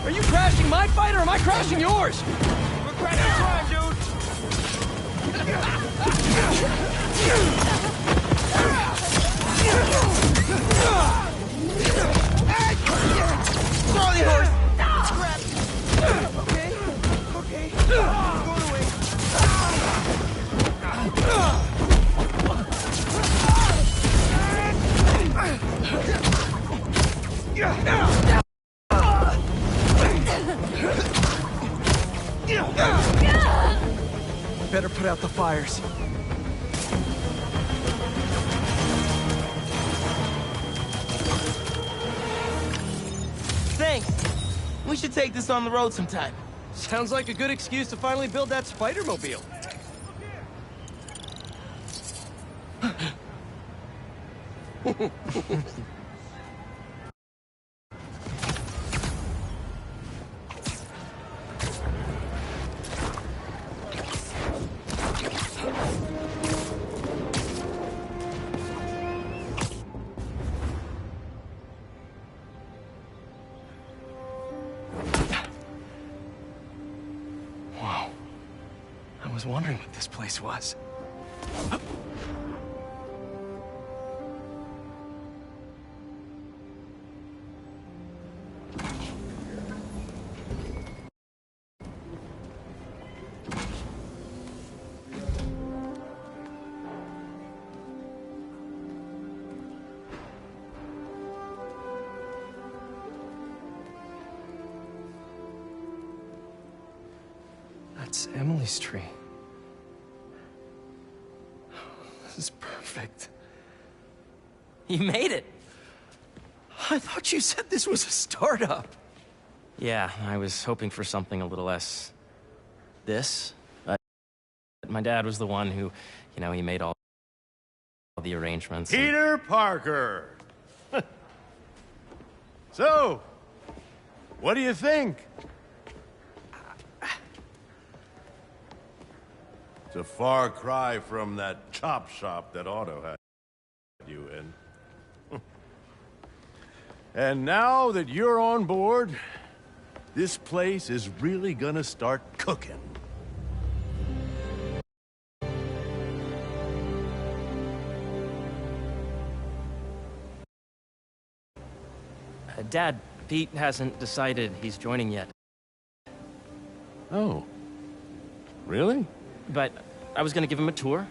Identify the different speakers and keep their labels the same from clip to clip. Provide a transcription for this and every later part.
Speaker 1: Are you crashing my fight or am I crashing yours?
Speaker 2: We're crashing time, dude! Charlie horse! Scrap! Okay, okay. Going away.
Speaker 1: Better put out the fires.
Speaker 2: Thanks. We should take this on the road sometime.
Speaker 1: Sounds like a good excuse to finally build that Spider-Mobile. Wow. I was wondering what this place was. That's Emily's tree. This is perfect.
Speaker 2: You made it.
Speaker 1: I thought you said this was a startup.
Speaker 2: Yeah, I was hoping for something a little less... this. But my dad was the one who, he made all the arrangements.
Speaker 3: Peter Parker! So, what do you think? It's a far cry from that chop shop that Otto had you in. And now that you're on board, this place is really gonna start cooking.
Speaker 2: Dad, Pete hasn't decided he's joining yet.
Speaker 3: Oh. Really?
Speaker 2: But I was gonna give him a tour.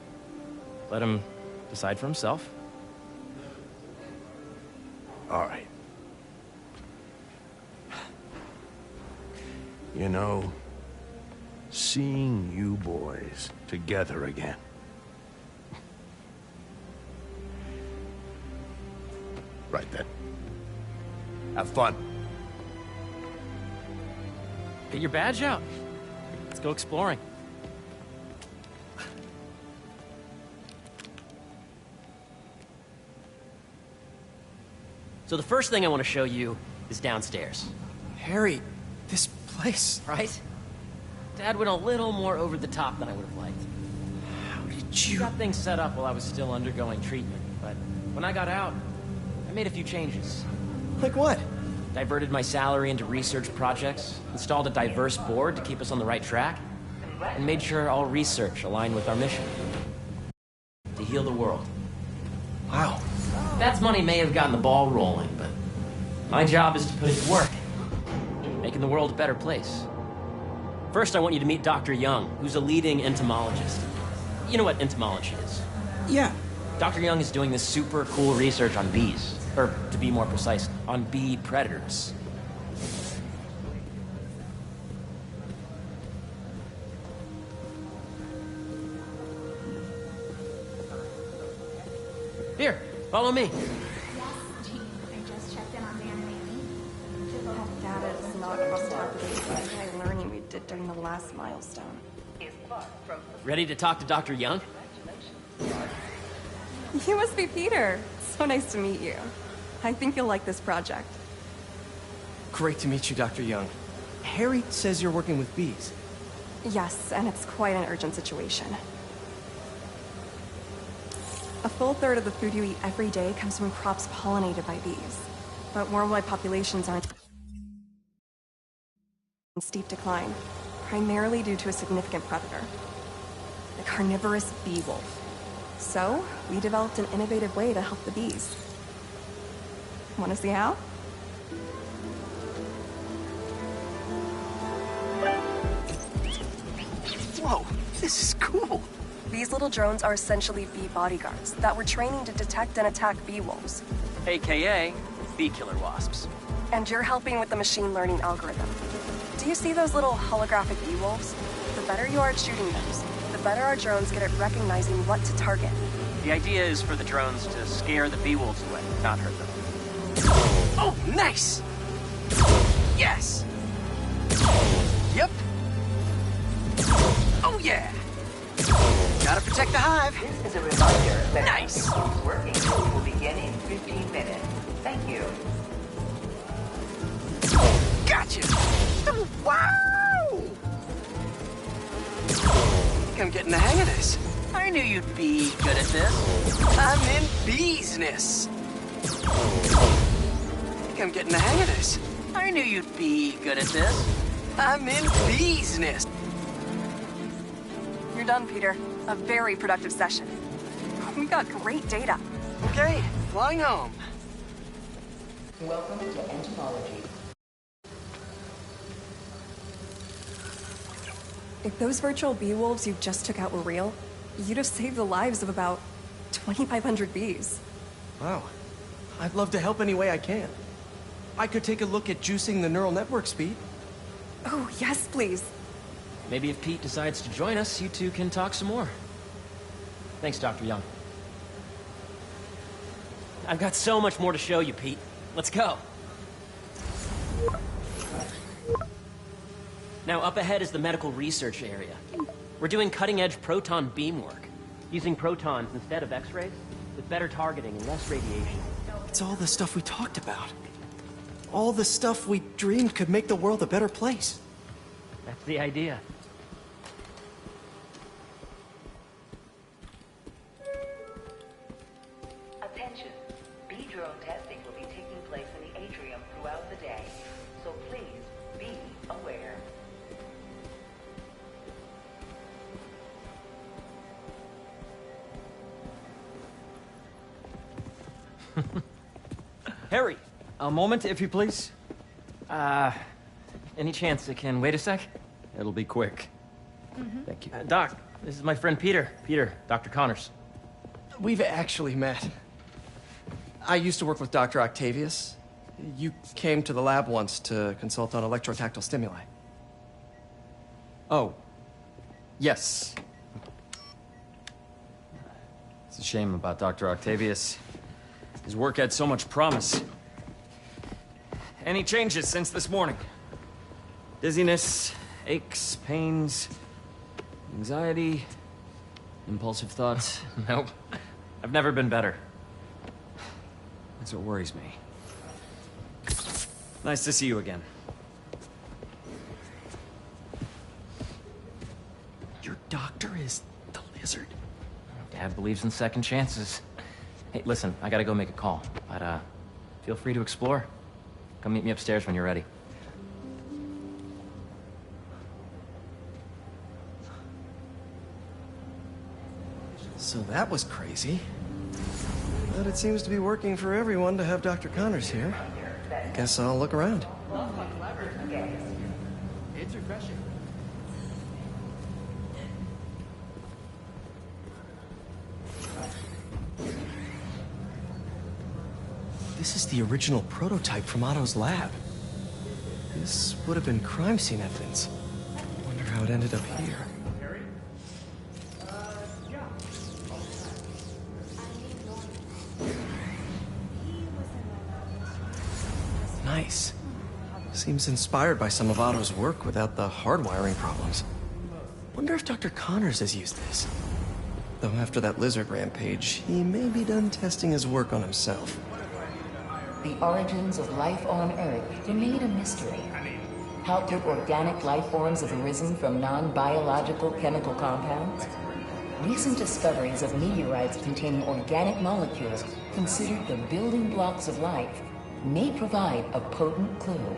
Speaker 2: Let him decide for himself.
Speaker 3: All right. Seeing you boys together again. Right then. Have fun.
Speaker 2: Get your badge out. Let's go exploring. So the first thing I want to show you is downstairs.
Speaker 1: Harry, this place...
Speaker 2: Right? Dad went a little more over the top than I would have liked.
Speaker 1: How did
Speaker 2: He
Speaker 1: you...
Speaker 2: got things set up while I was still undergoing treatment, but when I got out, I made a few changes.
Speaker 1: Like what?
Speaker 2: Diverted my salary into research projects, installed a diverse board to keep us on the right track, and made sure all research aligned with our mission. To heal the world.
Speaker 1: Wow.
Speaker 2: Dad's money may have gotten the ball rolling, but my job is to put it to work. Making the world a better place. First, I want you to meet Dr. Young, who's a leading entomologist. You know what entomology is?
Speaker 1: Yeah.
Speaker 2: Dr. Young is doing this super cool research on bees. Or, to be more precise, on bee predators. Here, follow me.
Speaker 4: Yes, Jean. I just checked in on Dan and Annie.
Speaker 5: Data does not cross top of the AI learning we did during the last milestone.
Speaker 2: Ready to talk to Dr. Young?
Speaker 5: You must be Peter. So nice to meet you. I think you'll like this project.
Speaker 1: Great to meet you, Dr. Young. Harry says you're working with bees.
Speaker 5: Yes, and it's quite an urgent situation. A full third of the food you eat every day comes from crops pollinated by bees. But worldwide populations aren't in steep decline, primarily due to a significant predator, the carnivorous bee wolf. So, we developed an innovative way to help the bees. Want to see how?
Speaker 1: Whoa, this is cool.
Speaker 5: These little drones are essentially bee bodyguards that we're training to detect and attack bee wolves.
Speaker 2: AKA bee killer wasps.
Speaker 5: And you're helping with the machine learning algorithm. Do you see those little holographic bee wolves? The better you are at shooting those, the better our drones get at recognizing what to target.
Speaker 2: The idea is for the drones to scare the bee wolves away, not hurt them.
Speaker 1: Oh, nice! Yes! Yep. Oh, yeah! Gotta protect the hive.
Speaker 6: This is a reminder that
Speaker 1: Nice.
Speaker 6: your phone's working will begin in 15 minutes. Thank you.
Speaker 1: Gotcha! Oh, wow! I'm getting the hang of this. I knew you'd be good at this. I'm in business. I'm getting the hang of this. I knew you'd be good at this. I'm in business.
Speaker 5: You're done, Peter. A very productive session. We got great data.
Speaker 1: Okay, flying home.
Speaker 6: Welcome to entomology.
Speaker 5: If those virtual bee wolves you just took out were real, you'd have saved the lives of about 2,500 bees.
Speaker 1: Wow. I'd love to help any way I can. I could take a look at juicing the neural network speed.
Speaker 5: Oh, yes, please.
Speaker 2: Maybe if Pete decides to join us, you two can talk some more. Thanks, Dr. Young. I've got so much more to show you, Pete. Let's go. Now, up ahead is the medical research area. We're doing cutting-edge proton beam work, using protons instead of X-rays, with better targeting and less radiation.
Speaker 1: It's all the stuff we talked about. All the stuff we dreamed could make the world a better place.
Speaker 2: That's the idea.
Speaker 6: Attention. Bee drone testing will be taking place in the atrium throughout the day. So please be aware.
Speaker 2: Harry!
Speaker 7: A moment, if you please.
Speaker 2: Any chance it can wait a sec?
Speaker 7: It'll be quick. Thank you.
Speaker 2: Doc, this is my friend Peter. Peter, Dr. Connors.
Speaker 1: We've actually met. I used to work with Dr. Octavius. You came to the lab once to consult on electrotactile stimuli.
Speaker 7: Oh. Yes. It's a shame about Dr. Octavius. His work had so much promise. Any changes since this morning? Dizziness, aches, pains, anxiety, impulsive thoughts?
Speaker 2: Nope. I've never been better.
Speaker 7: That's what worries me. Nice to see you again.
Speaker 1: Your doctor is the lizard.
Speaker 2: Dad believes in second chances. Hey, listen, I gotta go make a call, but feel free to explore. Come meet me upstairs when you're ready.
Speaker 1: So that was crazy. But it seems to be working for everyone to have Dr. Connors here. Guess I'll look around.
Speaker 8: It's refreshing.
Speaker 1: This is the original prototype from Otto's lab. This would have been crime scene evidence. Wonder how it ended up here. Nice. Seems inspired by some of Otto's work without the hardwiring problems. Wonder if Dr. Connors has used this. Though after that lizard rampage, he may be done testing his work on himself.
Speaker 6: The origins of life on Earth remain a mystery. How could organic life forms have arisen from non-biological chemical compounds? Recent discoveries of meteorites containing organic molecules considered the building blocks of life may provide a potent clue.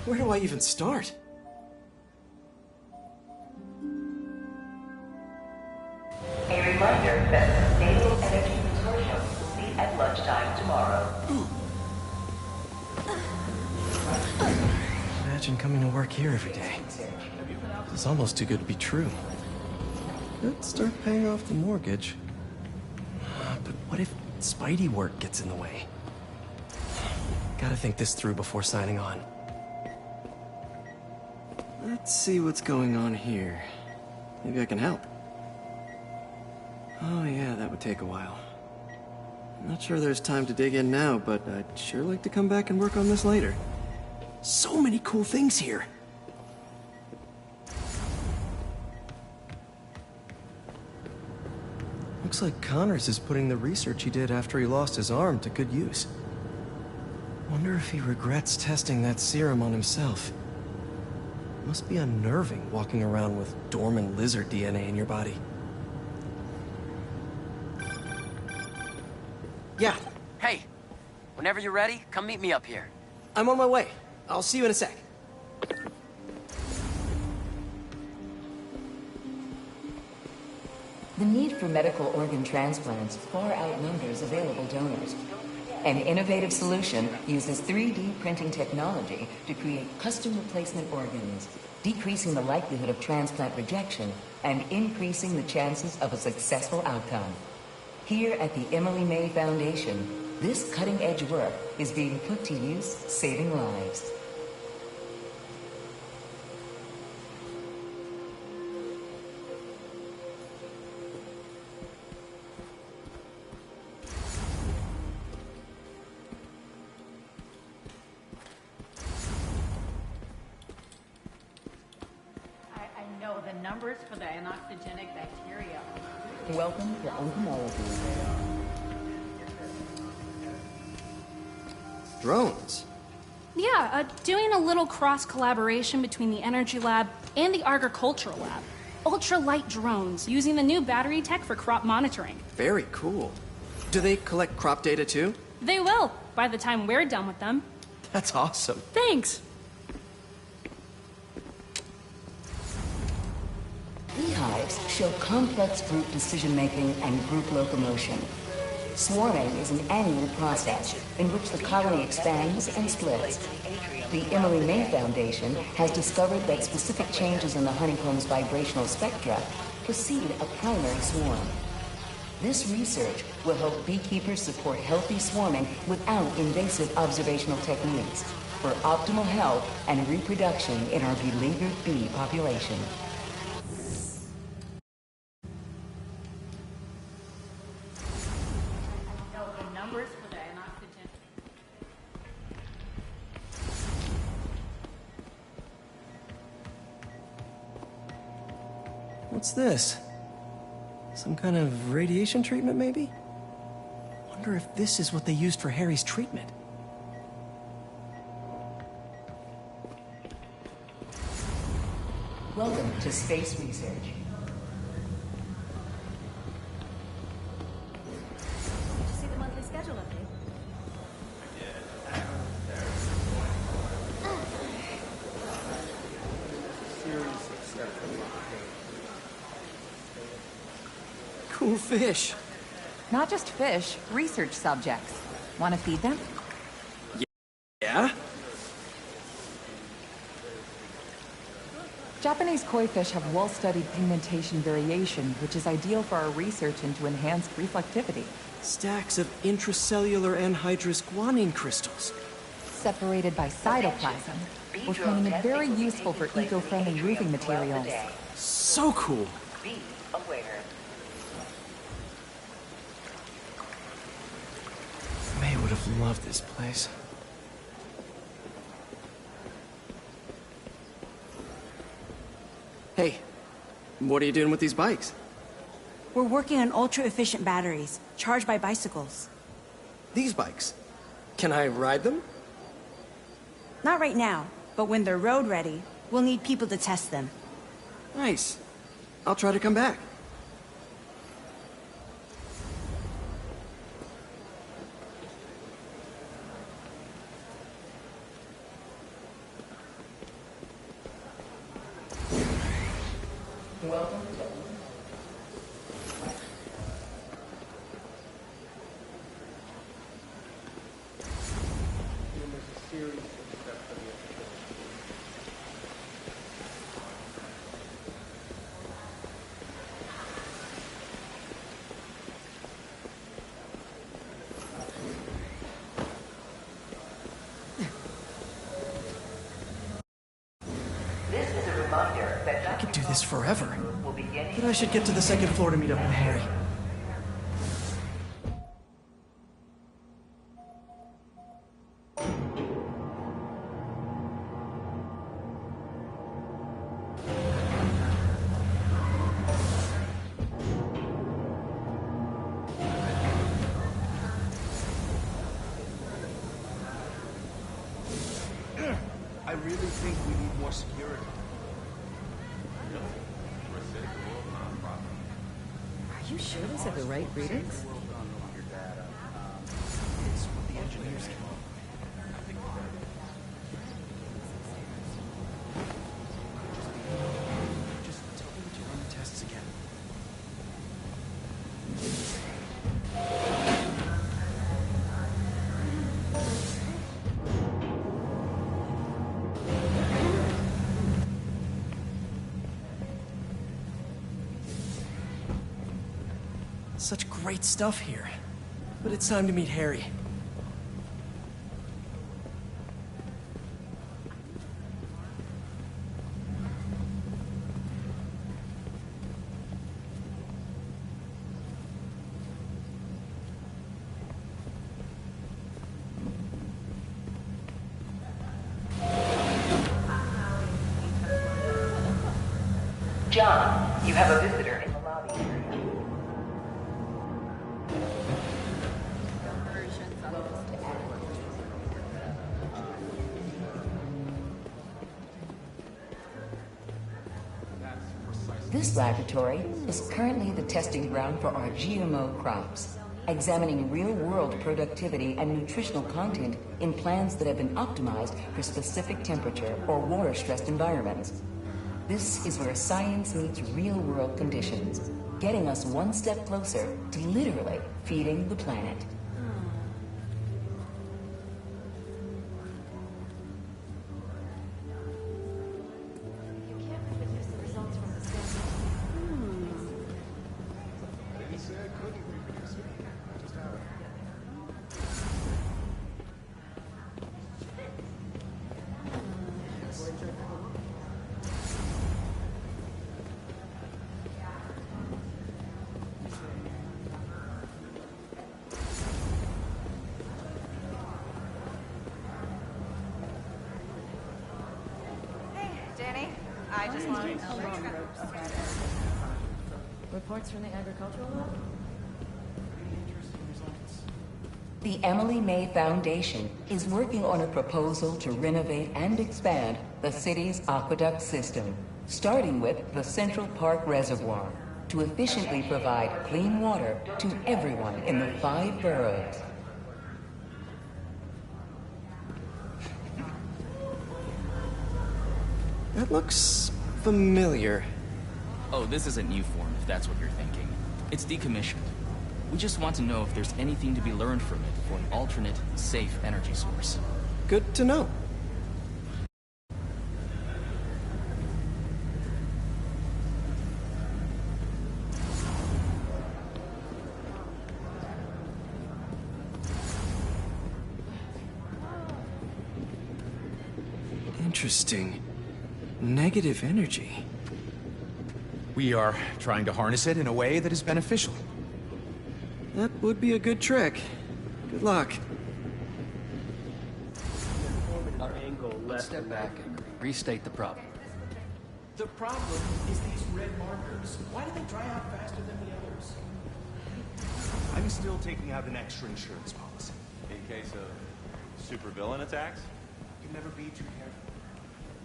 Speaker 1: Where do I even start?
Speaker 6: A reminder that the Naval Energy Consortium will be at lunchtime tomorrow.
Speaker 1: Imagine coming to work here every day. It's almost too good to be true. Let's start paying off the mortgage. But what if Spidey work gets in the way? Gotta think this through before signing on. Let's see what's going on here. Maybe I can help. Oh yeah, that would take a while. I'm not sure there's time to dig in now, but I'd sure like to come back and work on this later. So many cool things here. Looks like Connors is putting the research he did after he lost his arm to good use. Wonder if he regrets testing that serum on himself. Must be unnerving walking around with dormant lizard DNA in your body. Yeah,
Speaker 2: Hey, whenever you're ready, come meet me up here.
Speaker 1: I'm on my way. I'll see you in a sec.
Speaker 6: The need for medical organ transplants far outnumbers available donors. An innovative solution uses 3D printing technology to create custom replacement organs, decreasing the likelihood of transplant rejection and increasing the chances of a successful outcome. Here at the Emily May Foundation, this cutting-edge work is being put to use, saving lives.
Speaker 8: I know the numbers for the anoxygenic bacteria.
Speaker 6: Welcome to Entomology.
Speaker 1: Drones?
Speaker 9: Yeah, doing a little cross-collaboration between the Energy Lab and the Agricultural Lab. Ultralight drones, using the new battery tech for crop monitoring.
Speaker 1: Very cool. Do they collect crop data too?
Speaker 9: They will, by the time we're done with them.
Speaker 1: That's awesome.
Speaker 9: Thanks.
Speaker 6: Beehives show complex group decision-making and group locomotion. Swarming is an annual process in which the colony expands and splits. The Emily May Foundation has discovered that specific changes in the honeycomb's vibrational spectra precede a primary swarm. This research will help beekeepers support healthy swarming without invasive observational techniques for optimal health and reproduction in our beleaguered bee population.
Speaker 8: I know the numbers for the anoxygenic.
Speaker 1: What's this? Some kind of radiation treatment, maybe? Wonder if this is what they used for Harry's treatment.
Speaker 6: Welcome to Space Research.
Speaker 4: Did you see the monthly schedule update?
Speaker 1: Cool fish.
Speaker 10: Not just fish, research subjects. Want to feed them?
Speaker 1: Yeah?
Speaker 10: Japanese koi fish have well-studied pigmentation variation, which is ideal for our research into enhanced reflectivity.
Speaker 1: Stacks of intracellular anhydrous guanine crystals.
Speaker 10: Separated by cytoplasm, we're finding it very useful for eco-friendly roofing materials.
Speaker 1: So cool.
Speaker 6: Be aware.
Speaker 1: May would have loved this place. Hey, what are you doing with these bikes?
Speaker 11: We're working on ultra-efficient batteries, charged by bicycles.
Speaker 1: These bikes? Can I ride them?
Speaker 11: Not right now, but when they're road ready, we'll need people to test them.
Speaker 1: Nice. I'll try to come back. last forever. But I should get to the second floor to meet up with Harry.
Speaker 12: I really think we need more security.
Speaker 13: Are you sure those are the right readings?
Speaker 1: It's what the engineers came up with. Just tell them to run the tests again. Such great stuff here. But it's time to meet Harry.
Speaker 6: John, you have a visitor in the lobby area. This laboratory is currently the testing ground for our GMO crops, examining real-world productivity and nutritional content in plants that have been optimized for specific temperature or water-stressed environments. This is where science meets real-world conditions, getting us one step closer to literally feeding the planet.
Speaker 14: Danny, I just wanted to know.
Speaker 13: Reports from the agricultural lab?
Speaker 6: The Emily May Foundation is working on a proposal to renovate and expand the city's aqueduct system, starting with the Central Park Reservoir, to efficiently provide clean water to everyone in the 5 boroughs.
Speaker 1: That looks familiar.
Speaker 15: Oh, this isn't Nuform, if that's what you're thinking. It's decommissioned. We just want to know if there's anything to be learned from it for an alternate, safe energy source.
Speaker 1: Good to know. Interesting. Negative energy.
Speaker 16: We are trying to harness it in a way that is beneficial.
Speaker 1: That would be a good trick. Good luck.
Speaker 17: Let's step back and restate the problem.
Speaker 12: The problem is these red markers. Why do they dry out faster than the others? I'm still taking out an extra insurance policy.
Speaker 18: In case of supervillain attacks?
Speaker 12: You can never be too careful.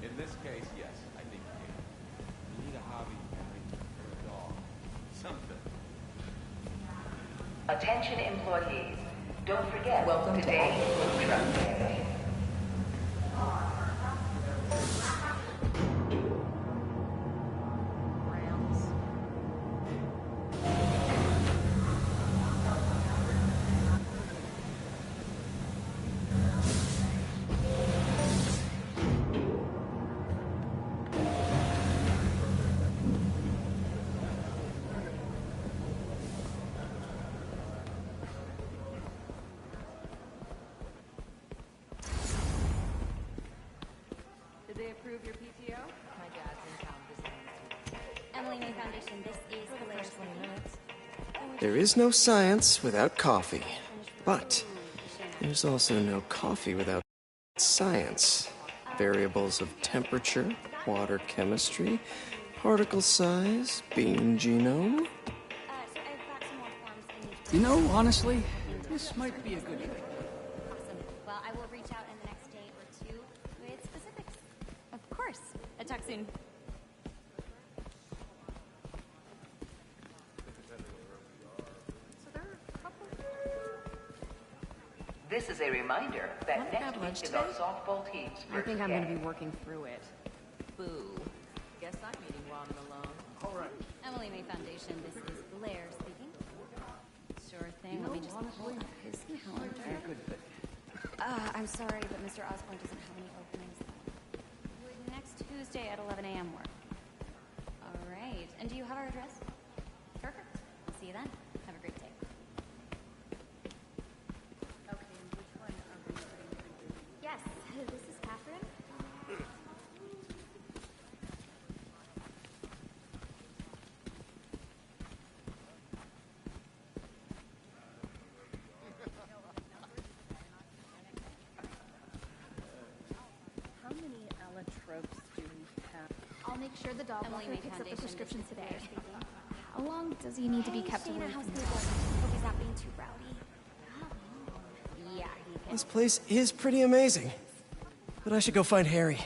Speaker 18: In this case, yes, I think you can. You need a hobby, Henry, or a dog. Something.
Speaker 6: Attention employees, don't forget, welcome today is Food Truck Day.
Speaker 1: There is no science without coffee. But there's also no coffee without science. Variables of temperature, water chemistry, particle size, bean genome.
Speaker 17: You know, honestly, this might be a good thing.
Speaker 19: Awesome. Well, I will reach out in the next day or two with specifics. Of course. I'll talk soon.
Speaker 6: This is a reminder that next week is our softball team's
Speaker 13: I
Speaker 6: first
Speaker 13: think I'm going to
Speaker 6: game.
Speaker 13: be working through it. Boo. Guess I'm eating while I'm alone.
Speaker 19: All right. Emily May Foundation, this is Blair speaking. Sure thing. Let me just pull up his calendar. I'm sorry, but Mr. Osborne doesn't have any openings. Would next Tuesday at 11 a.m. work? All right. And do you have our address? Perfect. I'll see you then. Have a great day. Okay, and which one are we putting? Yes, this is Catherine.
Speaker 13: How many allotropes do we have?
Speaker 4: I'll make sure the dog
Speaker 19: Emily
Speaker 4: walker
Speaker 19: May
Speaker 4: picks up the
Speaker 19: Foundation,
Speaker 4: prescription
Speaker 19: this is
Speaker 4: today.
Speaker 19: Blair speaking.
Speaker 4: How long does he need to be kept
Speaker 19: stay in
Speaker 4: away
Speaker 19: a house
Speaker 4: from
Speaker 19: table. Hope he's not being too rowdy. Yeah, he can.
Speaker 1: This place is pretty amazing. But I should go find Harry.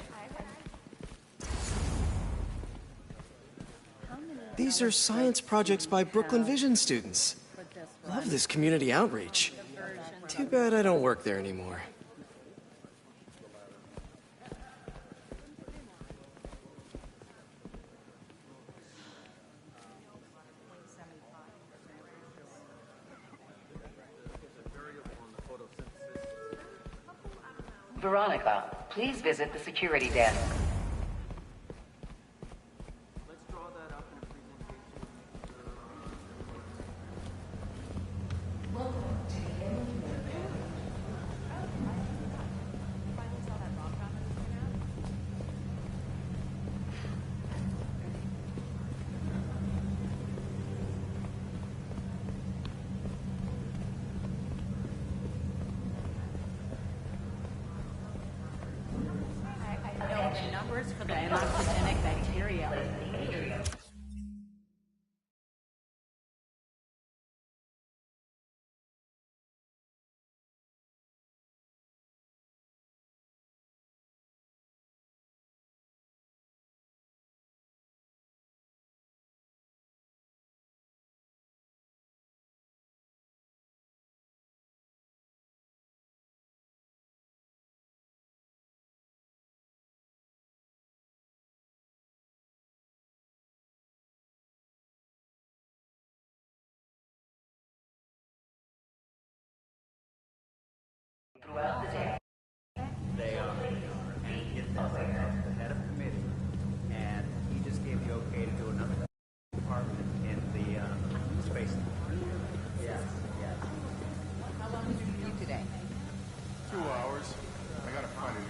Speaker 1: These are science projects by Brooklyn Vision students. Love this community outreach. Too bad I don't work there anymore.
Speaker 6: Veronica, please visit the security desk.
Speaker 8: No, the numbers for the anoxygenic bacteria.
Speaker 6: Throughout the day.
Speaker 12: They are. And get that. The head of the committee. And he just gave the okay to do another department in the space. Yes, yes.
Speaker 8: How long did you do today?
Speaker 3: 2 hours. I gotta find a new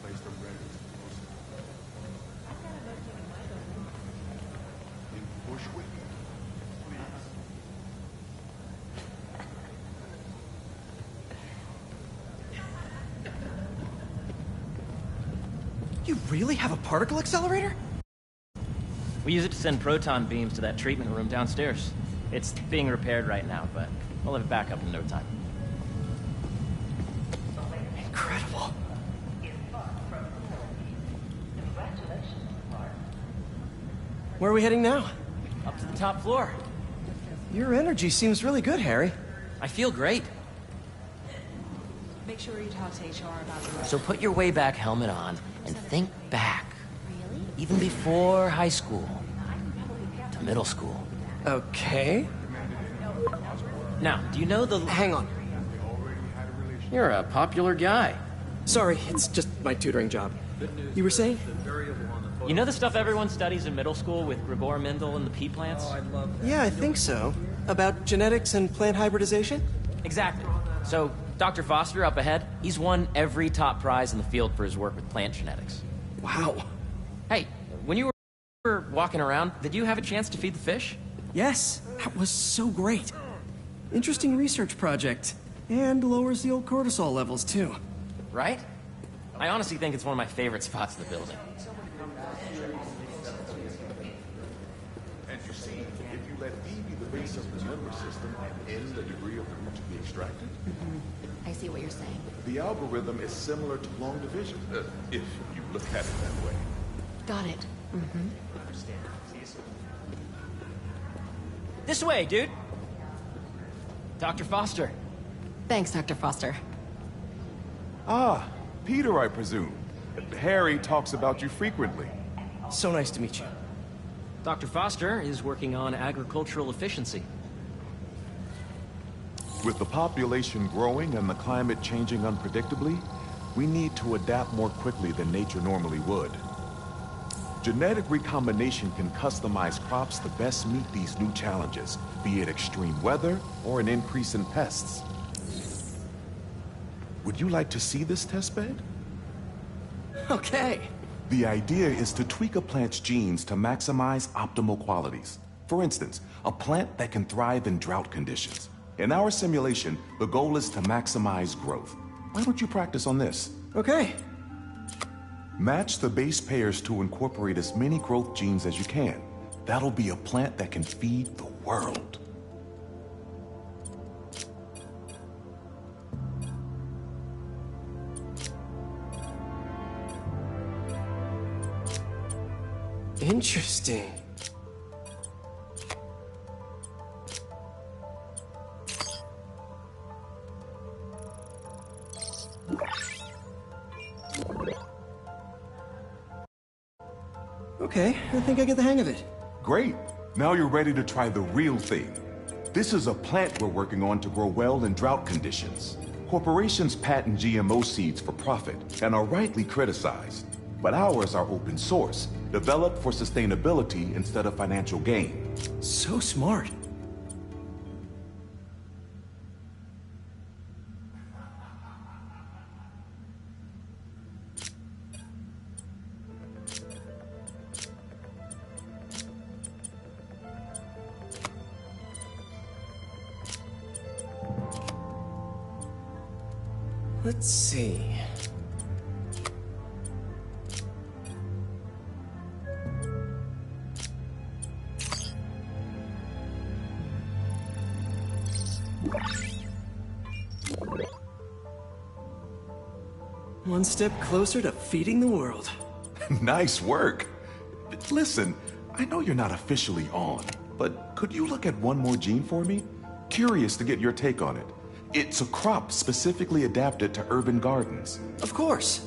Speaker 3: place to rent. In Bushwick? Please.
Speaker 1: You really have a particle accelerator?
Speaker 2: We use it to send proton beams to that treatment room downstairs. It's being repaired right now, but we'll have it back up in no time.
Speaker 1: Incredible. Where are we heading now?
Speaker 2: Up to the top floor.
Speaker 1: Your energy seems really good, Harry.
Speaker 2: I feel great.
Speaker 11: Make sure you talk to HR about the
Speaker 2: So put your way back helmet on and think back. Even before high school. To middle school.
Speaker 1: Okay.
Speaker 2: Now, do you know the...
Speaker 1: Hang on.
Speaker 2: You're a popular guy.
Speaker 1: Sorry, it's just my tutoring job. You were saying?
Speaker 2: You know the stuff everyone studies in middle school with Gregor Mendel and the pea plants?
Speaker 1: Yeah, I think so. About genetics and plant hybridization?
Speaker 2: Exactly. So, Dr. Foster up ahead, he's won every top prize in the field for his work with plant genetics.
Speaker 1: Wow.
Speaker 2: Hey, when you were walking around, did you have a chance to feed the fish?
Speaker 1: Yes, that was so great. Interesting research project. And lowers the old cortisol levels, too.
Speaker 2: Right? I honestly think it's one of my favorite spots in the building.
Speaker 3: And you see, if you let B be the base of the member system and N the degree of the root to be extracted,
Speaker 6: I see what you're saying.
Speaker 3: the algorithm is similar to long division, if you look at it that way.
Speaker 6: Got it.
Speaker 2: This way, dude! Dr. Foster.
Speaker 6: Thanks, Dr. Foster.
Speaker 18: Ah, Peter, I presume. Harry talks about you frequently.
Speaker 1: So nice to meet you.
Speaker 2: Dr. Foster is working on agricultural efficiency.
Speaker 18: With the population growing and the climate changing unpredictably, we need to adapt more quickly than nature normally would. Genetic recombination can customize crops to best meet these new challenges, be it extreme weather or an increase in pests. Would you like to see this testbed?
Speaker 1: Okay.
Speaker 18: The idea is to tweak a plant's genes to maximize optimal qualities. For instance, a plant that can thrive in drought conditions. In our simulation, the goal is to maximize growth. Why don't you practice on this?
Speaker 1: Okay.
Speaker 18: Match the base pairs to incorporate as many growth genes as you can. That'll be a plant that can feed the world.
Speaker 1: Interesting. Okay, I think I get the hang of it.
Speaker 18: Great. Now you're ready to try the real thing. This is a plant we're working on to grow well in drought conditions. Corporations patent GMO seeds for profit and are rightly criticized. But ours are open source, developed for sustainability instead of financial gain.
Speaker 1: So smart. Let's see. One step closer to feeding the world.
Speaker 18: Nice work. Listen, I know you're not officially on, but could you look at one more gene for me? Curious to get your take on it. It's a crop specifically adapted to urban gardens.
Speaker 1: Of course.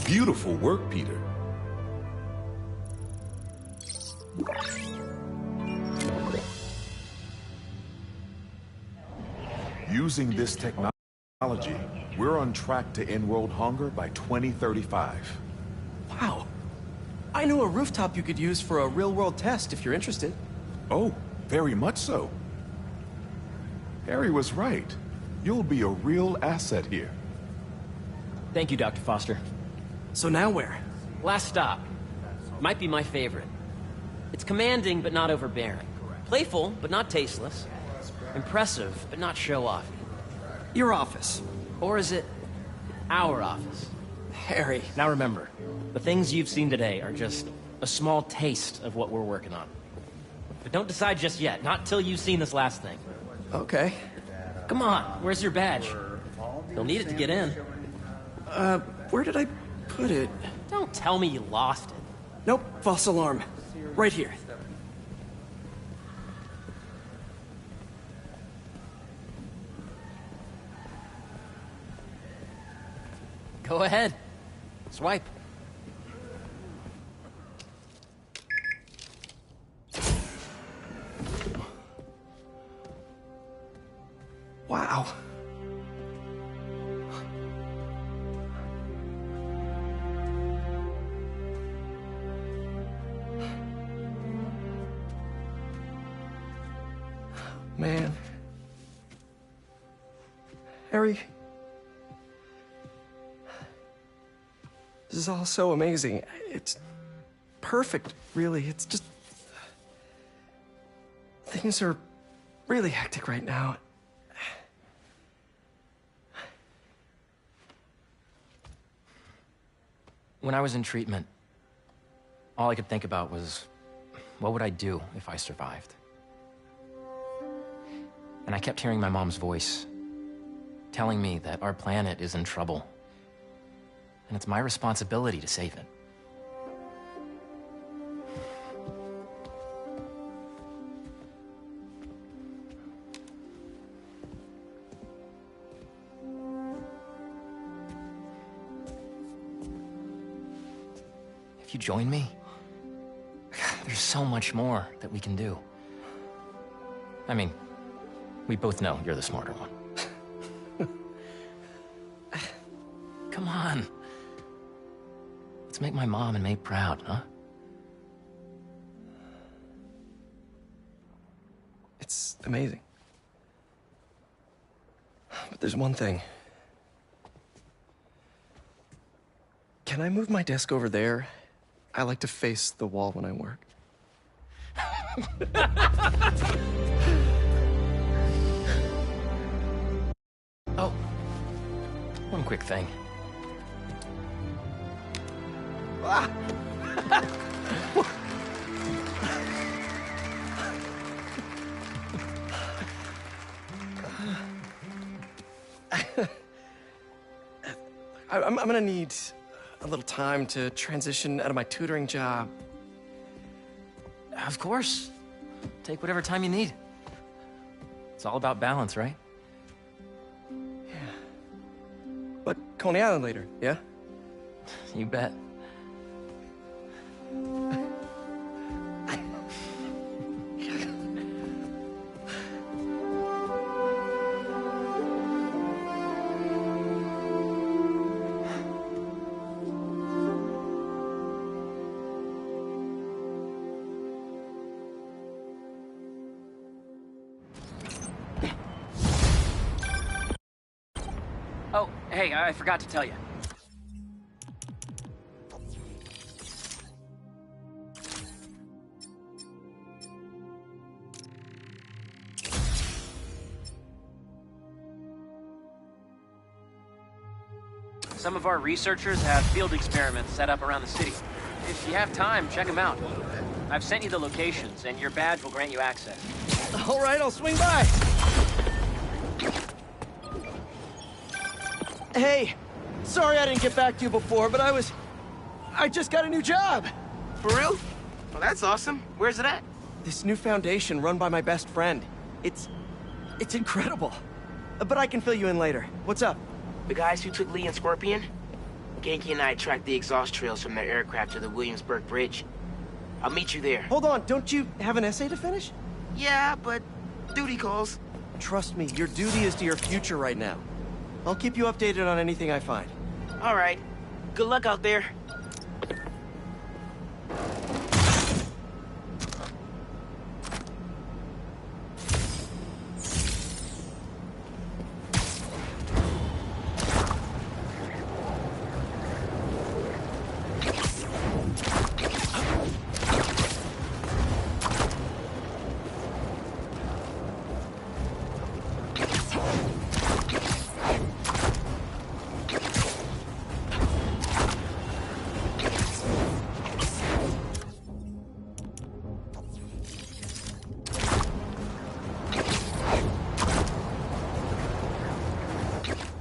Speaker 18: Beautiful work, Peter. Using this technology, we're on track to end world hunger by 2035.
Speaker 1: Wow. I know a rooftop you could use for a real-world test if you're interested.
Speaker 18: Oh, very much so. Harry was right. You'll be a real asset here.
Speaker 2: Thank you, Dr. Foster.
Speaker 1: So now where?
Speaker 2: Last stop. Might be my favorite. It's commanding, but not overbearing. Playful, but not tasteless. Impressive, but not show-offy.
Speaker 1: Your office.
Speaker 2: Or is it our office?
Speaker 1: Harry.
Speaker 2: Now remember, the things you've seen today are just a small taste of what we're working on. But don't decide just yet, not till you've seen this last thing.
Speaker 1: Okay.
Speaker 2: Come on, where's your badge? You'll need it to get in.
Speaker 1: Where did I put it?
Speaker 2: Don't tell me you lost it.
Speaker 1: Nope, false alarm. Right here.
Speaker 2: Go ahead. Swipe.
Speaker 1: Wow. Man. Harry. This is all so amazing. It's perfect, really. It's just... Things are really hectic right now.
Speaker 2: When I was in treatment, all I could think about was, what would I do if I survived? And I kept hearing my mom's voice, telling me that our planet is in trouble, and it's my responsibility to save it. If you join me, there's so much more that we can do. I mean, we both know you're the smarter one. Come on. Let's make my mom and May proud, huh?
Speaker 1: It's amazing. But there's one thing. Can I move my desk over there? I like to face the wall when I work.
Speaker 2: Oh, one quick thing.
Speaker 1: Ah. I'm gonna need a little time to transition out of my tutoring job.
Speaker 2: Of course. Take whatever time you need. It's all about balance, right?
Speaker 1: Yeah. But Coney Island later, yeah?
Speaker 2: You bet. Oh, hey, I forgot to tell you. Some of our researchers have field experiments set up around the city. If you have time, check them out. I've sent you the locations, and your badge will grant you access.
Speaker 1: All right, I'll swing by. Hey, sorry I didn't get back to you before, but I just got a new job.
Speaker 20: For real? Well, that's awesome. Where's it at?
Speaker 1: This new foundation run by my best friend. It's incredible. But I can fill you in later. What's up?
Speaker 20: The guys who took Lee and Scorpion? Genki and I tracked the exhaust trails from their aircraft to the Williamsburg Bridge. I'll meet you there.
Speaker 1: Hold on, don't you have an essay to finish?
Speaker 20: Yeah, but duty calls.
Speaker 1: Trust me, your duty is to your future right now. I'll keep you updated on anything I find.
Speaker 20: All right. Good luck out there.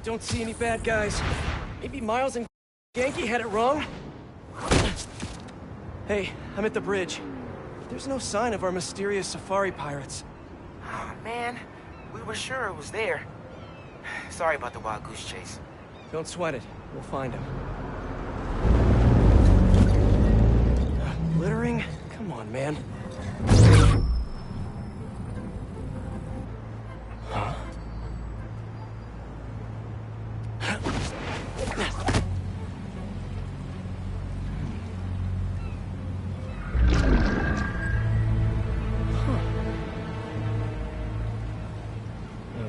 Speaker 1: Don't see any bad guys. Maybe Miles and Genki had it wrong? Hey, I'm at the bridge. There's no sign of our mysterious safari pirates.
Speaker 20: Oh, man. We were sure it was there. Sorry about the wild goose chase.
Speaker 1: Don't sweat it. We'll find him. Littering? Come on, man. Huh?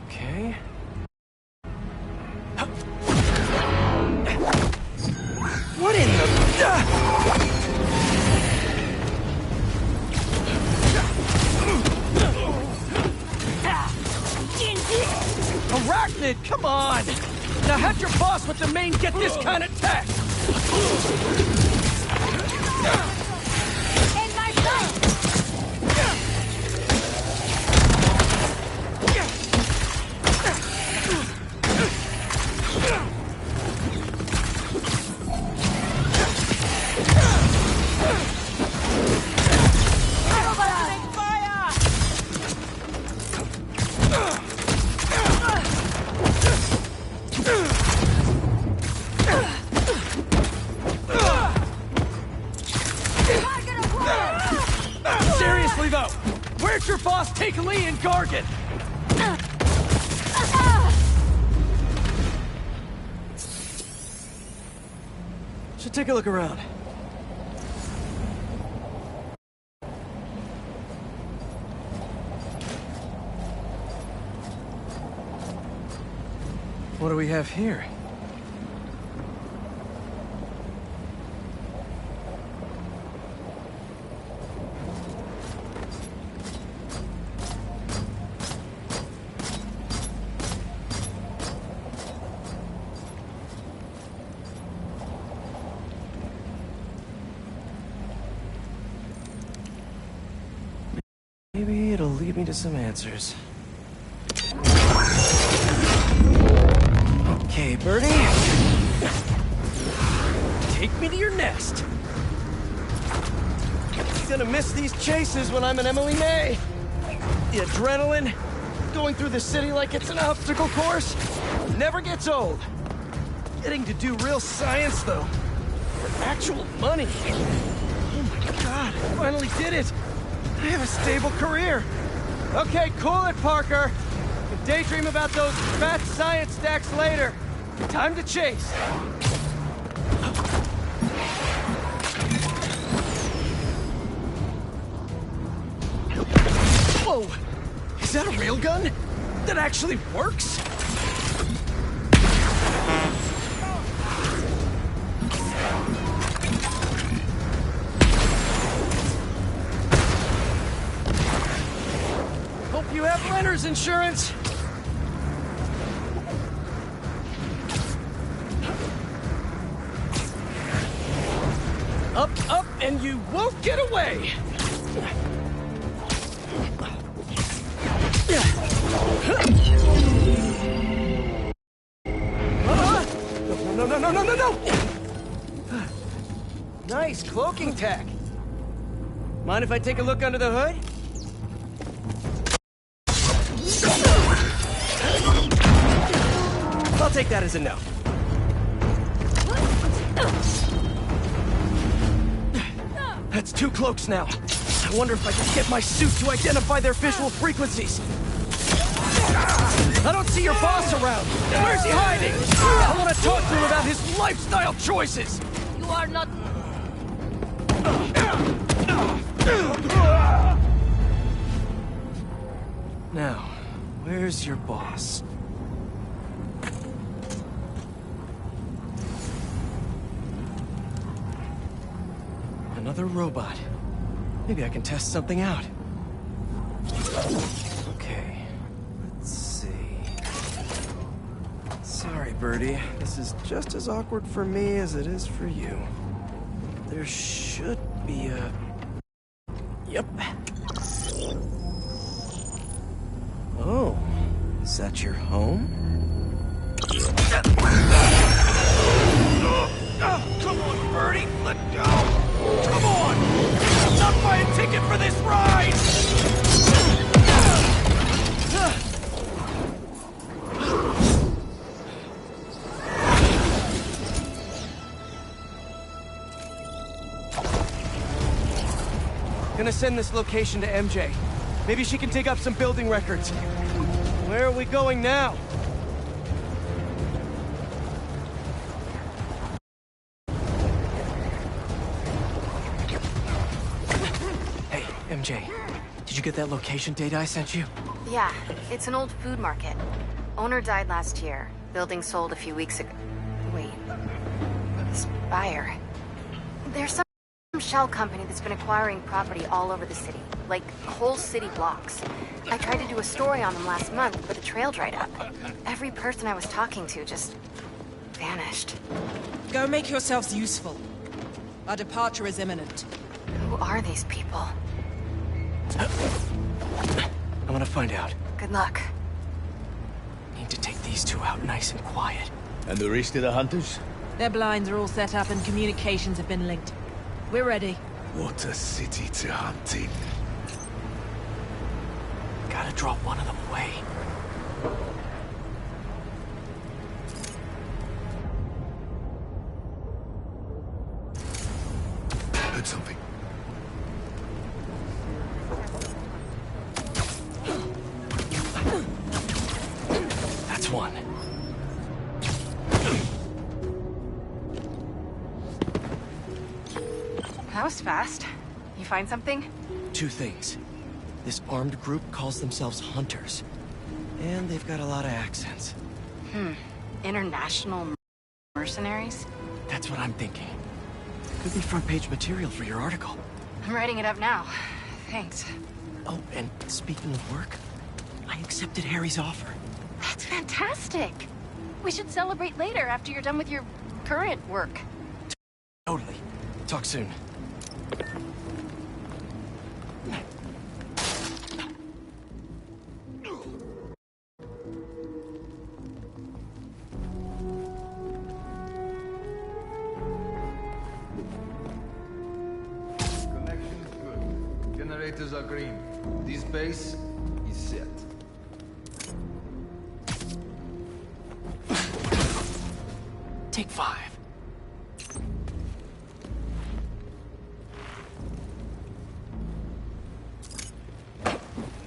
Speaker 1: Okay. What in the... Arachnid, come on! Now have your boss with the main get this kind of tech!
Speaker 4: In my sight!
Speaker 1: Seriously though, where'd your boss take Lee and Gargan? Should take a look around. What do we have here? Maybe it'll lead me to some answers. Okay, Birdie. Take me to your nest. Gonna miss these chases when I'm an Emily May. The adrenaline, going through the city like it's an obstacle course, never gets old. Getting to do real science, though. For actual money. Oh my god, I finally did it. I have a stable career. Okay, cool it, Parker. You can daydream about those fat science stacks later. Time to chase. Whoa! Is that a railgun? That actually works? Hope you have renter's insurance. Up, up, and you won't get away! No! Nice cloaking tech. Mind if I take a look under the hood? I'll take that as a no. That's 2 cloaks now. I wonder if I can get my suit to identify their visual frequencies. I don't see your boss around. Where's he hiding? I want to talk to him about his lifestyle choices.
Speaker 13: You are not...
Speaker 1: Now, where's your boss? Another robot. Maybe I can test something out. Okay, let's see. Sorry, Birdie. This is just as awkward for me as it is for you. There should be a... Yep. Oh, is that your home? Come on, Birdie, let go! Come on! I'm not buying a ticket for this ride! Gonna send this location to MJ. Maybe she can dig up some building records. Where are we going now? Hey, MJ. Did you get that location data I sent you?
Speaker 21: Yeah, it's an old food market. Owner died last year. Building sold a few weeks ago. Wait. This buyer. There's some shell company that's been acquiring property all over the city. Like, whole city blocks. I tried to do a story on them last month, but the trail dried up. Every person I was talking to just... vanished.
Speaker 22: Go make yourselves useful. Our departure is imminent.
Speaker 21: Who are these people?
Speaker 1: I want to find out.
Speaker 21: Good luck.
Speaker 1: Need to take these 2 out nice and quiet.
Speaker 23: And the rest of the hunters?
Speaker 22: Their blinds are all set up and communications have been linked. We're ready.
Speaker 23: What a city to hunt in.
Speaker 1: Gotta drop one of them away.
Speaker 23: Heard something.
Speaker 1: That's one.
Speaker 21: That was fast. You find something?
Speaker 1: 2 things. This armed group calls themselves Hunters. And they've got a lot of accents.
Speaker 21: International mercenaries?
Speaker 1: That's what I'm thinking. Could be front-page material for your article.
Speaker 21: I'm writing it up now. Thanks.
Speaker 1: Oh, and speaking of work, I accepted Harry's offer.
Speaker 21: That's fantastic. We should celebrate later after you're done with your current work.
Speaker 1: Totally. Talk soon.
Speaker 24: Connection's good. Generators are green. This base is set.
Speaker 1: Take 5.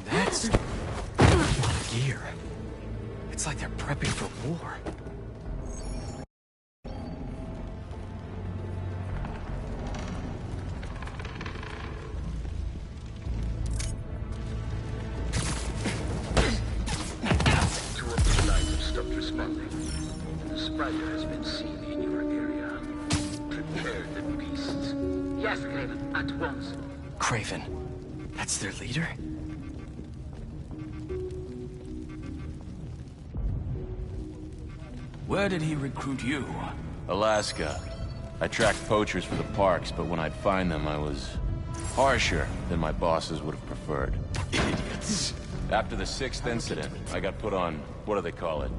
Speaker 1: That's a lot of gear. It's like they're prepping for war.
Speaker 3: Stopped responding. The spider has been seen in your area. Prepare the beasts. Yes, Craven, at once.
Speaker 1: Craven. That's their leader?
Speaker 25: Where did he recruit you? Alaska. I tracked poachers for the parks, but when I'd find them, I was harsher than my bosses would have preferred. Idiots. After the 6th incident, I got put on, what do they call it?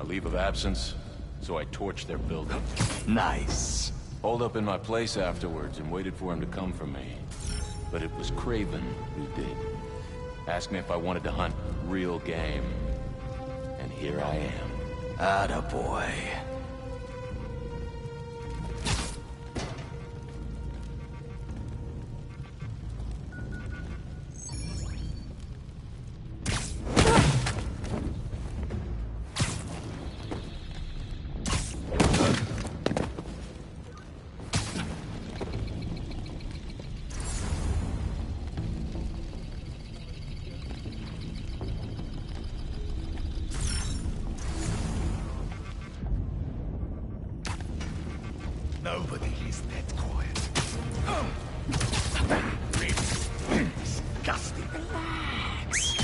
Speaker 25: Leave of absence. So I torched their building.
Speaker 23: Nice.
Speaker 25: Holed up in my place afterwards and waited for him to come for me. But it was Craven who did. Asked me if I wanted to hunt real game. And here I am.
Speaker 23: Attaboy. Nobody is that quiet. Disgusting. Relax.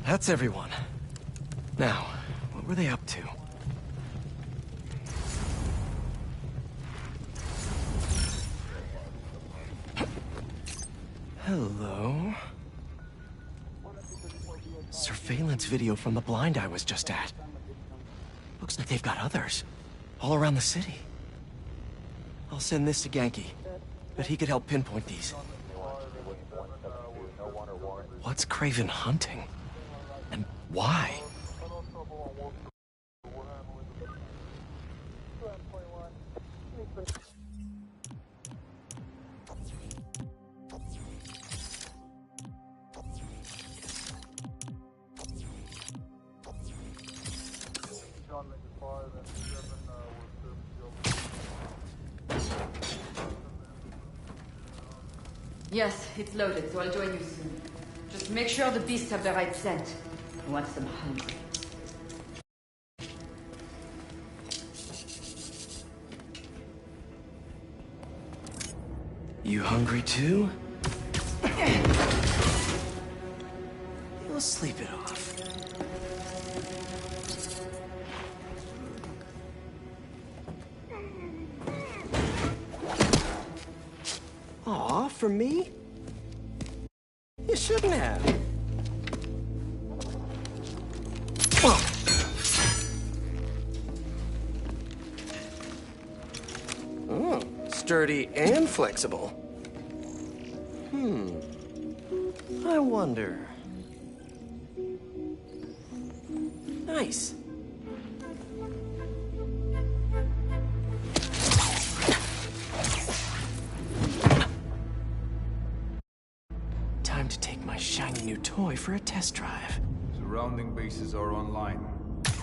Speaker 1: That's everyone. Now, what were they up to? Hello? Surveillance video from the blind I was just at. Looks like they've got others. All around the city. I'll send this to Genki. But he could help pinpoint these. What's Craven hunting? And why?
Speaker 8: Yes, it's loaded, so I'll join you soon. Just make sure the beasts have the right scent. I want them hungry.
Speaker 1: You hungry too? You'll sleep it off. Aw, for me? You shouldn't have. Oh, sturdy and flexible. I wonder. Nice. Time to take my shiny new toy for a test drive.
Speaker 24: Surrounding bases are online.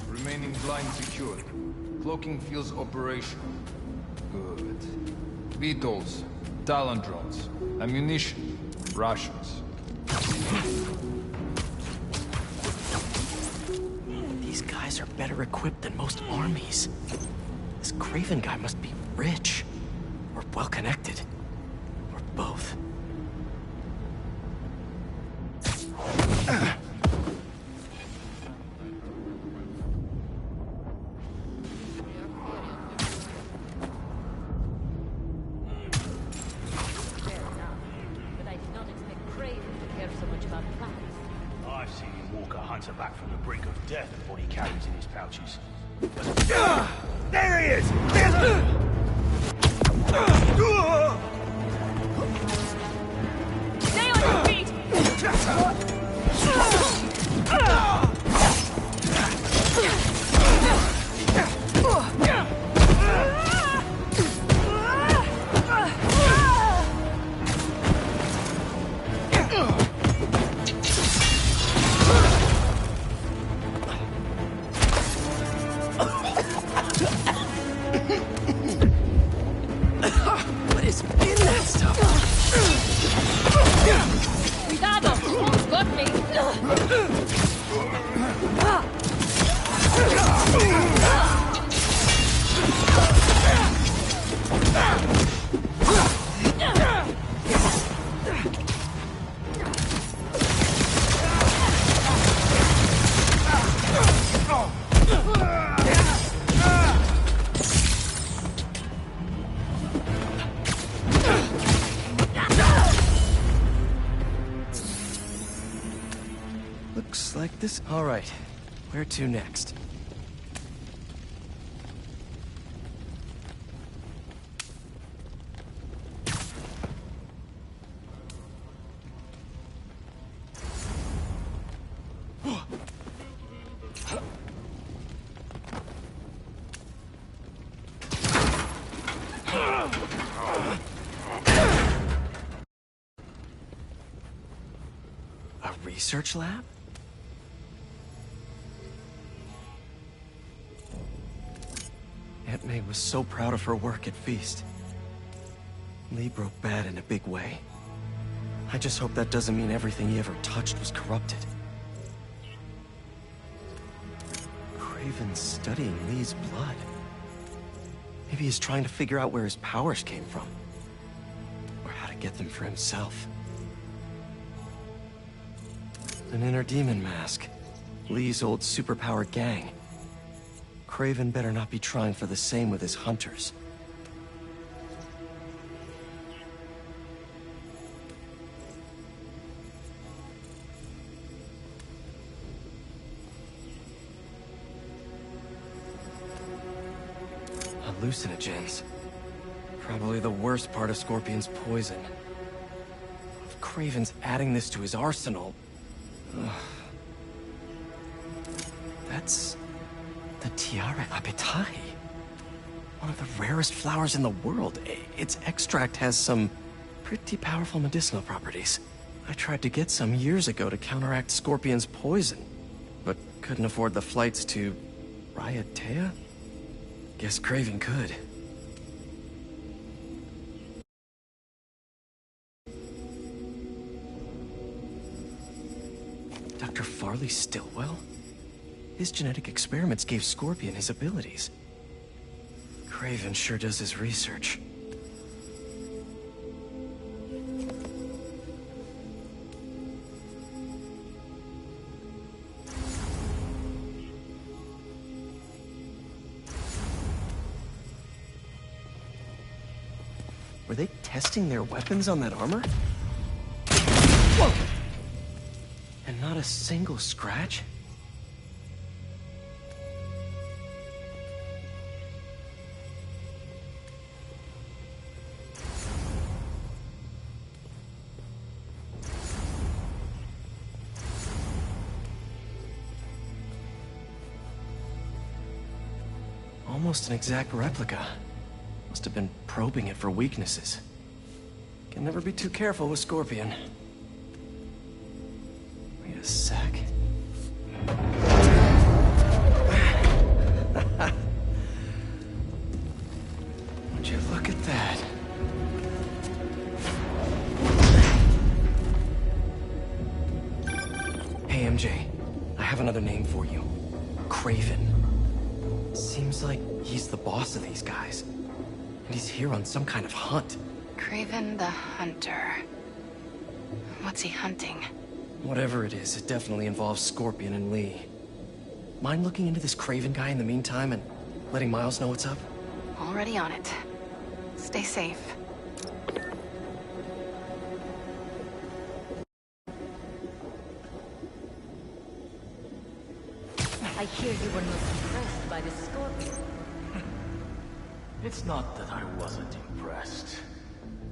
Speaker 24: Remaining blind secured. Cloaking fields operational. Good. Beetles, Talon drones, ammunition, rations.
Speaker 1: These guys are better equipped than most armies. This Craven guy must be rich, or well-connected, or both.
Speaker 23: Back from the brink of death and what he carries in his pouches. There he is!
Speaker 8: Stay on your feet!
Speaker 1: What is in that stuff?
Speaker 8: Cuidado! Almost got me!
Speaker 1: Looks like this. All right. Where to next? A research lab? Aunt May was so proud of her work at Feast. Lee broke bad in a big way. I just hope that doesn't mean everything he ever touched was corrupted. Kraven's studying Lee's blood. Maybe he's trying to figure out where his powers came from. Or how to get them for himself. An inner demon mask. Lee's old superpower gang. Kraven better not be trying for the same with his hunters. Hallucinogens. Probably the worst part of Scorpion's poison. If Kraven's adding this to his arsenal... Ugh. That's... the Tiara Apitai. One of the rarest flowers in the world. Its extract has some pretty powerful medicinal properties. I tried to get some years ago to counteract Scorpion's poison, but couldn't afford the flights to... Raiatea? Guess Kraven could. Dr. Farley Stillwell? His genetic experiments gave Scorpion his abilities. Kraven sure does his research. Were they testing their weapons on that armor? Whoa! And not a single scratch? Almost an exact replica. Must have been probing it for weaknesses. Can never be too careful with Scorpion. Wait a sec. Would you look at that? Hey, MJ. I have another name for you. Kraven. Seems like he's the boss of these guys. And he's here on some kind of hunt.
Speaker 21: Kraven the Hunter. What's he hunting?
Speaker 1: Whatever it is, it definitely involves Scorpion and Lee. Mind looking into this Kraven guy in the meantime and letting Miles know what's up?
Speaker 21: Already on it. Stay safe.
Speaker 13: I hear you were not impressed by the Scorpion.
Speaker 5: It's not that I wasn't impressed.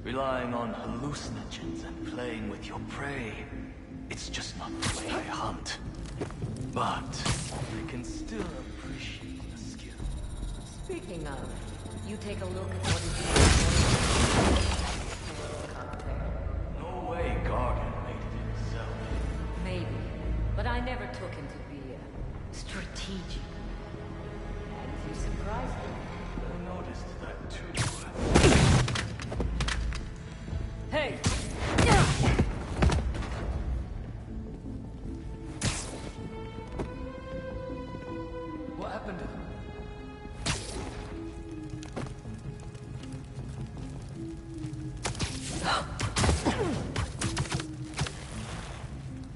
Speaker 5: Relying on hallucinogens and playing with your prey, it's just not the way I hunt. But I can still appreciate the skill.
Speaker 13: Speaking of, you take a look at what is
Speaker 5: No way Gargan made it himself.
Speaker 13: Maybe, but I never took him to be strategic. And you surprised me.
Speaker 5: I noticed that too.
Speaker 13: Hey!
Speaker 5: What happened to him?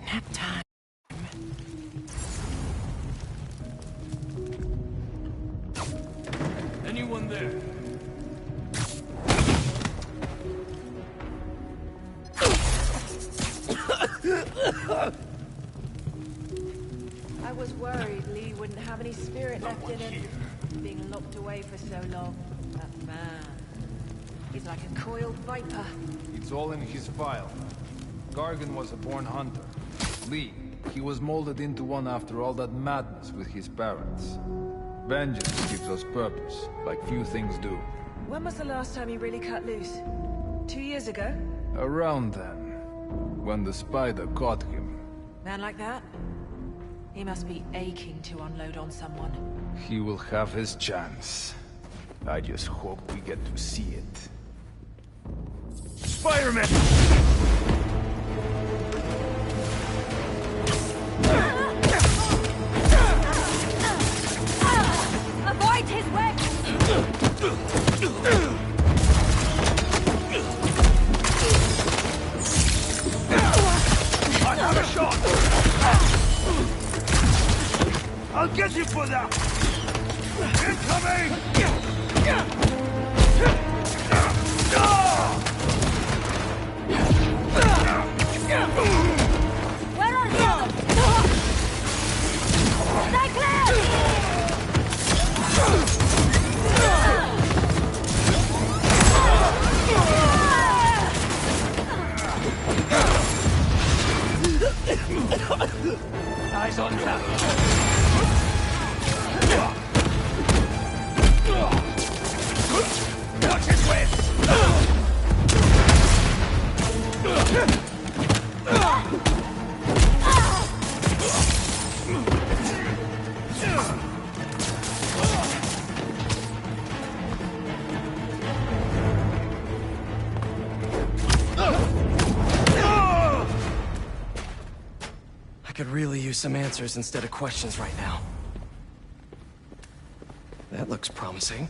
Speaker 1: Nap time.
Speaker 5: Anyone there?
Speaker 22: I was worried Lee wouldn't have any spirit left in him. Being locked away for so long. That man. He's like a coiled viper.
Speaker 24: It's all in his file. Gargan was a born hunter. Lee, he was molded into one after all that madness with his parents. Vengeance gives us purpose, like few things do.
Speaker 22: When was the last time he really cut loose? 2 years ago?
Speaker 24: Around then, when the spider caught him.
Speaker 22: Man like that? He must be aching to unload on someone.
Speaker 24: He will have his chance. I just hope we get to see it.
Speaker 5: Spider-Man!
Speaker 23: I have a shot! I'll get you for that! Incoming!
Speaker 13: Where are you? Stay clear!
Speaker 23: Eyes on target. Watch his wrist!
Speaker 1: I could really use some answers instead of questions right now. That looks promising.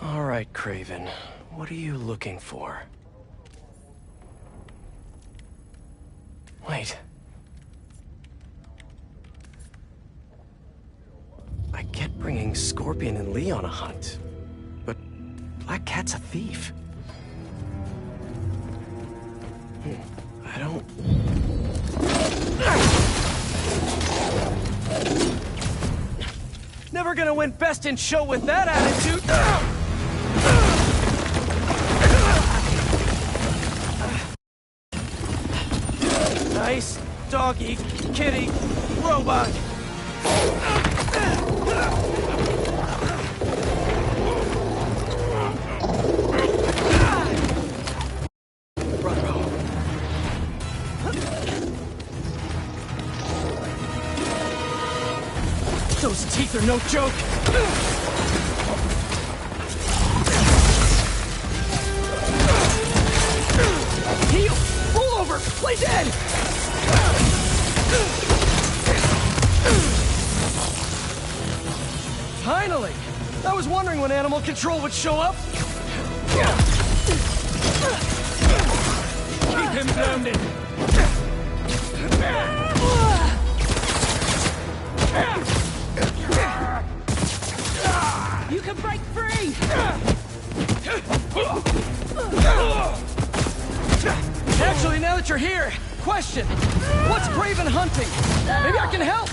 Speaker 1: All right, Kraven. What are you looking for? Wait. I get bringing Scorpion and Lee on a hunt, but Black Cat's a thief. I don't... Never gonna win Best in Show with that attitude! Nice doggy, kitty, robot! Those teeth are no joke! Heal! Roll over! Play dead! Finally! I was wondering when Animal Control would show up! Keep him grounded!
Speaker 22: You can break free!
Speaker 1: Actually, now that you're here, question! What's Kraven hunting? Maybe I can help!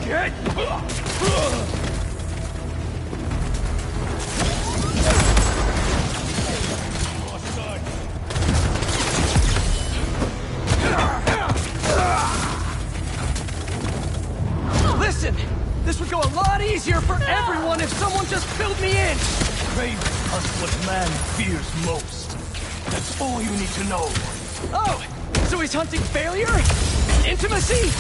Speaker 1: Get! Listen! This would go a lot easier for everyone if someone just filled me in!
Speaker 23: Kraven hunts what man fears most. That's all you need to know.
Speaker 1: Oh! So he's hunting failure? Intimacy?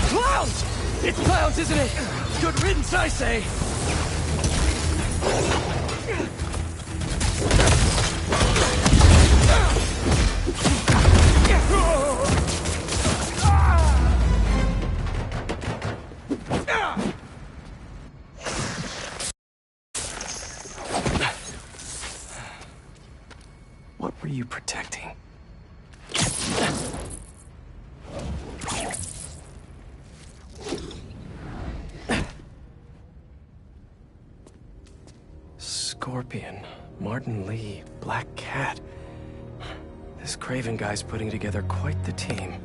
Speaker 1: Clowns! It's clowns, isn't it? Good riddance, I say. What were you protecting? Scorpion, Martin Lee, Black Cat. This Kraven guy's putting together quite the team.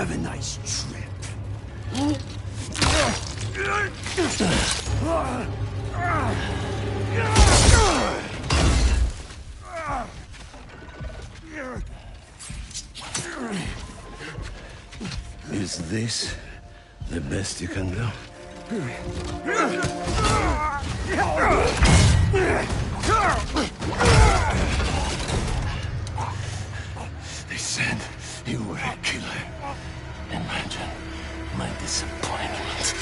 Speaker 23: Have a nice trip. Is this the best you can do? They said you were a killer. Imagine my disappointment.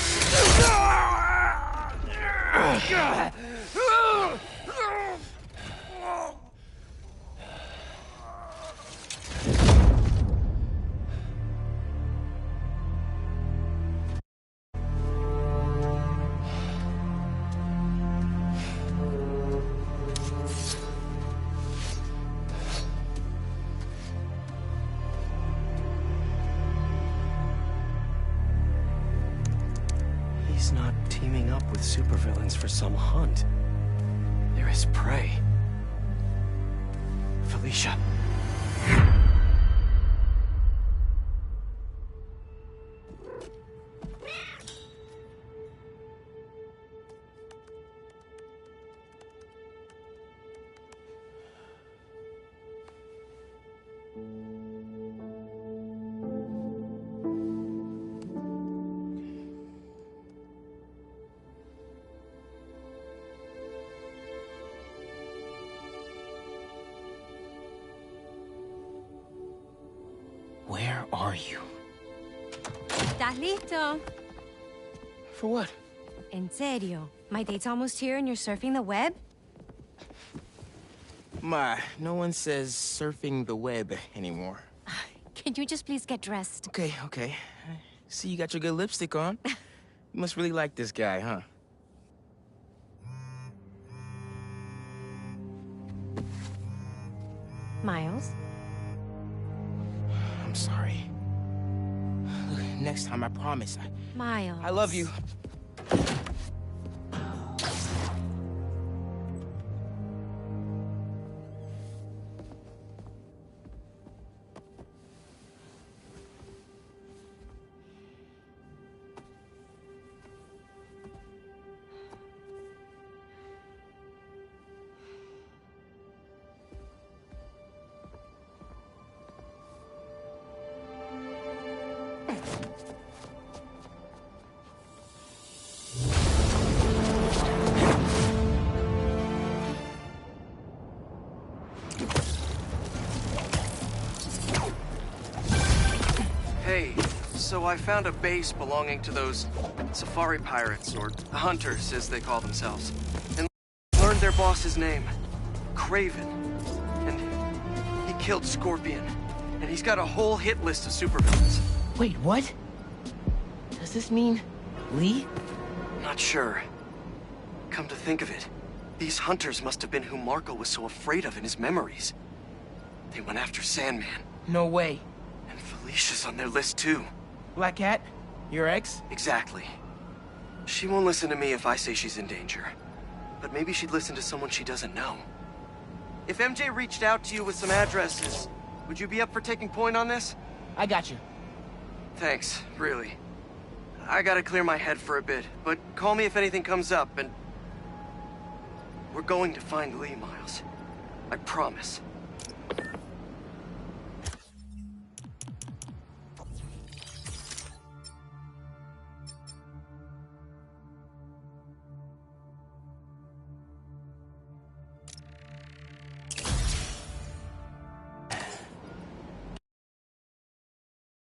Speaker 1: He's not teaming up with supervillains for some hunt. There is prey. Felicia. Where are you?
Speaker 7: ¿Estás listo?
Speaker 1: For what?
Speaker 7: En serio? My date's almost here and you're surfing the web?
Speaker 20: Ma, no one says surfing the web anymore.
Speaker 7: Can you just please get dressed?
Speaker 20: Okay, okay. See, you got your good lipstick on. You must really like this guy, huh?
Speaker 7: Miles?
Speaker 20: I'm sorry. Look, next time, I promise.
Speaker 7: Miles.
Speaker 20: I love you.
Speaker 1: Hey, so I found a base belonging to those safari pirates, or hunters, as they call themselves, and learned their boss's name, Kraven. And he killed Scorpion, and he's got a whole hit list of supervillains.
Speaker 20: Wait, what? Does this mean Lee?
Speaker 1: Not sure. Come to think of it, these hunters must have been who Marco was so afraid of in his memories. They went after Sandman.
Speaker 20: No way.
Speaker 1: And Felicia's on their list too.
Speaker 20: Black Cat? Your ex?
Speaker 1: Exactly. She won't listen to me if I say she's in danger. But maybe she'd listen to someone she doesn't know. If MJ reached out to you with some addresses, would you be up for taking point on this?
Speaker 20: I got you.
Speaker 1: Thanks, really. I gotta clear my head for a bit, but call me if anything comes up, and... we're going to find Lee, Miles. I promise.